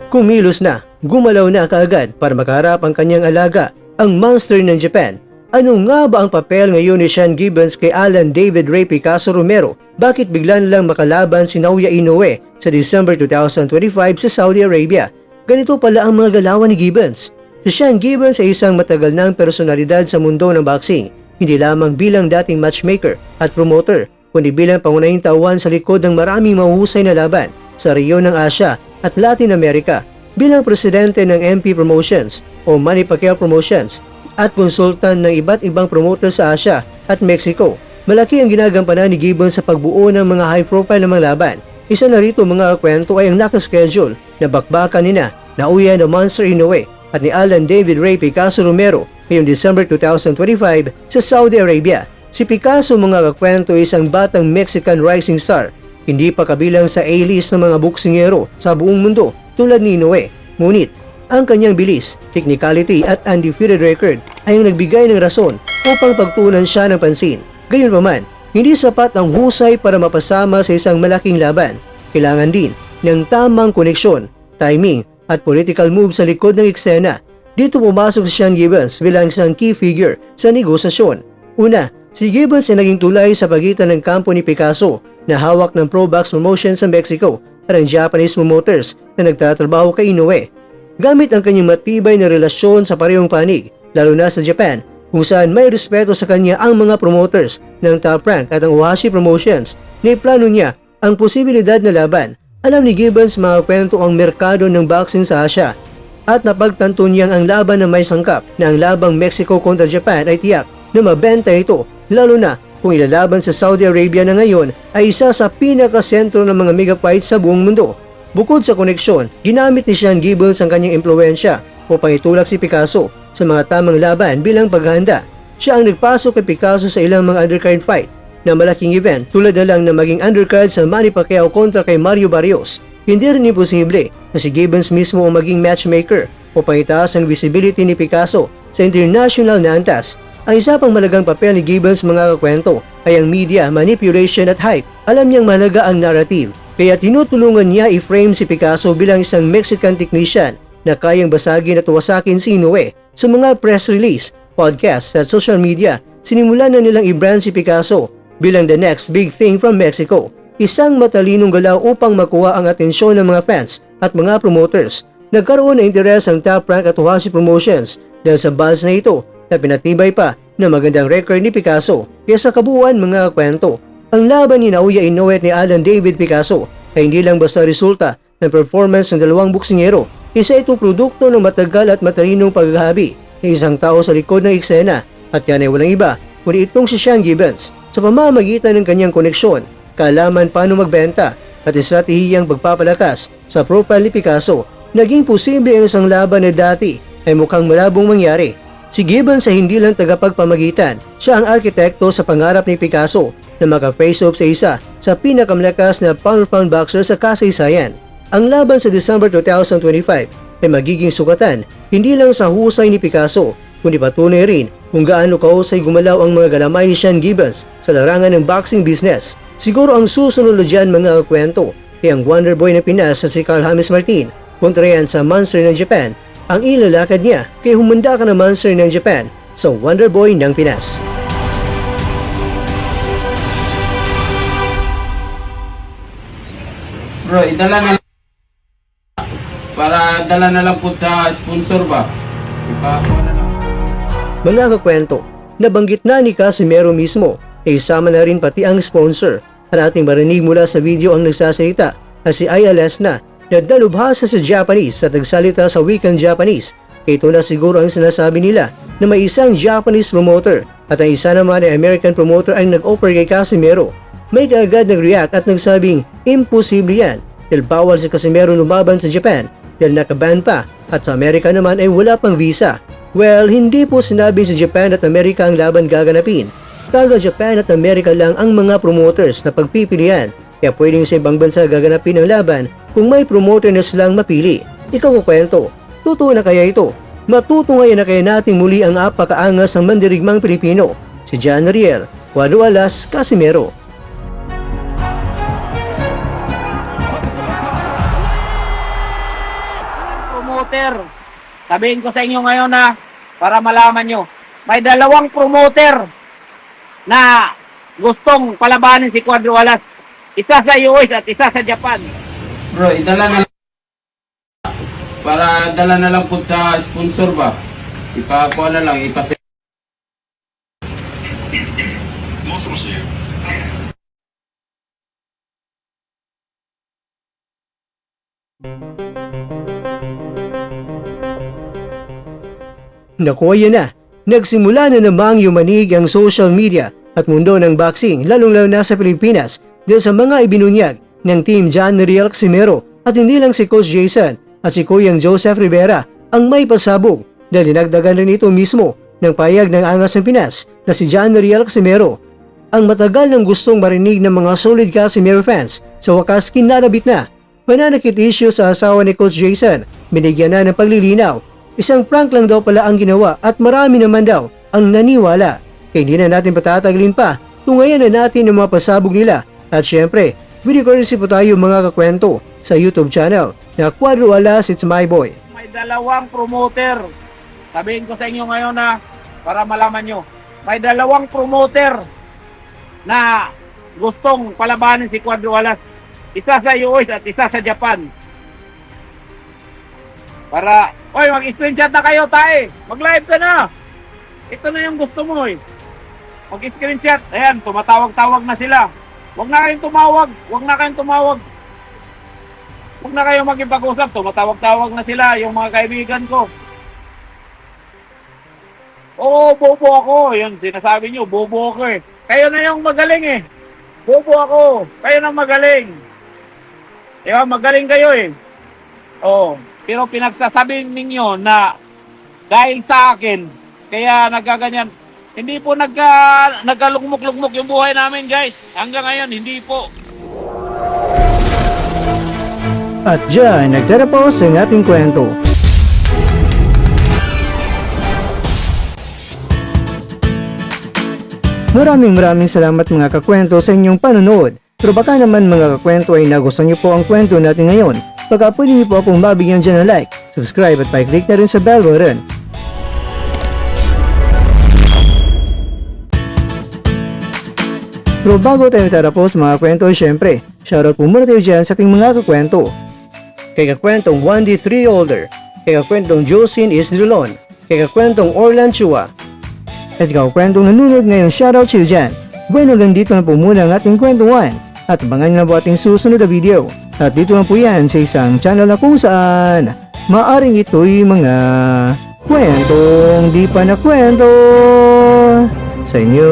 Kumilos na, gumalaw na kaagad para makaharap ang kanyang alaga, ang monster ng Japan. Ano nga ba ang papel ngayon ni Sean Gibbons kay Alan David Ray Picasso Romero? Bakit bigla na lang makalaban si Naoya Inoue sa December 2025 sa Saudi Arabia? Ganito pala ang mga galawan ni Gibbons. Si Sean Gibbons ay isang matagal ng personalidad sa mundo ng boxing, hindi lamang bilang dating matchmaker at promoter, kundi bilang pangunahing tauhan sa likod ng maraming mahuhusay na laban sa rehiyon ng Asya at Latin America. Bilang presidente ng MP Promotions o Manny Pacquiao Promotions at konsultan ng iba't ibang promoter sa Asya at Mexico, malaki ang ginagampanan ni Gibbons sa pagbuo ng mga high-profile na mga laban. Isa na rito mga kwento ay ang nakaschedule na bakbakan nina Naoya the Monster Inoue at ni Alan David Ray Picasso Romero ngayong December 2025 sa Saudi Arabia. Si Picasso mga kakwento ay isang batang Mexican rising star, hindi pa kabilang sa A-list ng mga boksingero sa buong mundo tulad ni Inoue. Ngunit, ang kanyang bilis, technicality at undefeated record ay ang nagbigay ng rason upang pagtuunan siya ng pansin. Gayunpaman, hindi sapat ang husay para mapasama sa isang malaking laban. Kailangan din ng tamang koneksyon, timing at political move sa likod ng eksena. Dito pumasok si Sean Gibbons bilang isang key figure sa negosasyon. Una, si Gibbons ay naging tulay sa pagitan ng kampo ni Picasso na hawak ng Pro-Box Promotions sa Mexico at ang Japanese promoters na nagtatrabaho kay Inoue. Gamit ang kanyang matibay na relasyon sa parehong panig, lalo na sa Japan, kung saan may respeto sa kanya ang mga promoters ng Top Rank at ang Ohashi Promotions, plano niya ang posibilidad na laban. Alam ni Gibbons mga kwento ang merkado ng boxing sa Asya at napagtanto niyang ang laban na may sangkap na ang labang Mexico kontra Japan ay tiyak na mabenta ito, lalo na kung ilalaban sa Saudi Arabia na ngayon ay isa sa pinakasentro ng mga megafights sa buong mundo. Bukod sa koneksyon, ginamit ni Sean Gibbons ang kanyang impluensya upang itulak si Picasso sa mga tamang laban bilang paghahanda. Siya ang nagpasok kay Picasso sa ilang mga undercard fight na malaking event tulad na lang na maging undercard sa Manny Pacquiao kontra kay Mario Barrios. Hindi rin imposible na si Gibbons mismo ang maging matchmaker upang itaas ang visibility ni Picasso sa international na antas. Ang isa pang malagang papel ni Gibbons mga kakwento ay ang media, manipulation at hype. Alam niyang mahalaga ang narrative, kaya tinutulungan niya i-frame si Picasso bilang isang Mexican technician na kayang basagin at wasakin si Inoue. Sa mga press release, podcast at social media, sinimulan na nilang i-brand si Picasso bilang the next big thing from Mexico. Isang matalinong galaw upang makuha ang atensyon ng mga fans at mga promoters. Nagkaroon ng interes ang Top Rank at Ohashi Promotions dahil sa buzz na ito na pinatibay pa na magandang record ni Picasso. Kaya sa kabuuan mga kwento, ang laban ni Naoya Inoue at ni Alan David Picasso ay hindi lang basta resulta ng performance ng dalawang boksingero. Isa itong produkto ng matagal at matalinong paghahabi ng isang tao sa likod ng eksena at yan ay walang iba kundi itong si Sean Gibbons. Sa pamamagitan ng kanyang koneksyon, kaalaman paano magbenta at estratehiyang pagpapalakas sa profile ni Picasso, naging posible ang isang laban na dati ay mukhang malabong mangyari. Si Gibbons ay hindi lang tagapagpamagitan, siya ang arkitekto sa pangarap ni Picasso na maka-face-off sa isa sa pinakamalakas na pound-for-pound boxer sa kasaysayan. Ang laban sa December 2025 ay magiging sukatan hindi lang sa husay ni Picasso, kundi patunay rin kung gaano kahusay gumalaw ang mga galamay ni Sean Gibbons sa larangan ng boxing business. Siguro ang susunod na dyan mga kwento ay ang Wonder Boy ng Pinas na si Carl James Martin kontra yan sa Monster ng Japan. Ang ilalakad niya kaya humanda ka ng Monster ng Japan sa Wonder Boy ng Pinas. Bro, idala na para dala na lang po sa sponsor ba? Ipakuha na lang. Mga kakwento, nabanggit na ni Casimero mismo ay isama na rin pati ang sponsor. At ating marinig mula sa video ang nagsasalita na si Aya Lesna na dalubhasa sa Japanese at nagsalita sa wikang Japanese. Ito na siguro ang sinasabi nila na may isang Japanese promoter at ang isa naman ay American promoter ang nag-offer kay Casimero. May kaagad nag-react at nagsabing imposible yan dahil bawal si Casimero lumaban sa Japan dahil nakaban pa at sa Amerika naman ay wala pang visa. Well, hindi po sinabing sa Japan at Amerika ang laban gaganapin. Taga Japan at Amerika lang ang mga promoters na pagpipilian. Kaya pwedeng sa ibang bansa gaganapin ang laban kung may promoter na silang mapili. Ikaw kukwento, totoo na kaya ito? Matutunghayan na kaya natin muli ang apakaangas ng mandirigmang Pilipino, si John Riel, Juan Wallace Casimero. promoter. Sabihin ko sa inyo ngayon na para malaman nyo. May 2 promoter na gustong palabanin si Cuadro Alas. Isa sa US at isa sa Japan. Bro, idala na lang. Para dala na lang po sa sponsor ba? Ipakuha na lang, ipase. Naku, ayan na. Nagsimula na namang yumanig ang social media at mundo ng boxing lalong-lalo na sa Pilipinas dahil sa mga ibinunyag ng Team John Riel Casimero at hindi lang si Coach Jason at si Kuyang Joseph Rivera ang may pasabog dahil dinagdagan rin ito mismo ng payag ng Angas ng Pinas na si John Riel Casimero. Ang matagal ng gustong marinig ng mga solid Casimero fans sa wakas kinalabit na. Mananakit issue sa asawa ni Coach Jason, binigyan na ng paglilinaw. Isang prank lang daw pala ang ginawa at marami naman daw ang naniwala. Kaya hindi na natin patatagalin pa, tungayan na natin ang mga pasabog nila. At syempre, video courtesy po tayo mga kakwento sa YouTube channel na Cuadro Alas It's My Boy. May 2 promoter. Sabihin ko sa inyo ngayon na para malaman nyo. May 2 promoter na gustong palabanin si Cuadro Alas. Isa sa US at isa sa Japan. Para, oy, mag-screenshot na kayo, tae. Mag-live ka na. Ito na yung gusto mo, eh. Mag-screenshot. Ayan, tumatawag-tawag na sila. Huwag na kayong tumawag. Huwag na kayong tumawag. Huwag na kayong magipag-usap. Tumatawag-tawag na sila, yung mga kaibigan ko. Oo, bobo ako. Yun, sinasabi nyo, bobo ako eh. Kayo na yung magaling eh. Bobo ako. Kayo na magaling. Diba, magaling kayo eh. Oo. Pero pinagsasabi ninyo na dahil sa akin, kaya nagaganyan. Hindi po nagkalugmok-lugmok yung buhay namin, guys. Hanggang ngayon, hindi po. At dyan, nagtatapos ang ating kwento. Maraming salamat mga kakwento sa inyong panonood. Pero baka naman mga kakwento ay nagustuhan niyo po ang kwento natin ngayon. Baka pwede niyo po akong mabigyan dyan ng like, subscribe at pa-click na rin sa bell button. Pero bago tayo tatapos mga kwento, syempre, shoutout po muna tayo dyan sa ating mga kakwento. Kay kakwentong 1D3 Older, kay kakwentong Jocelyn Isdrulon, kay kakwentong Orlan Chua, at kakwentong nanonood ngayon, shoutout sa iyo dyan. Bueno, dito na po muna ang ating kwentuhan at abangan nyo na po ating susunod na video. At dito lang po yan sa isang channel na kung saan maaring ito'y mga kwentong di pa na kwento sa inyo.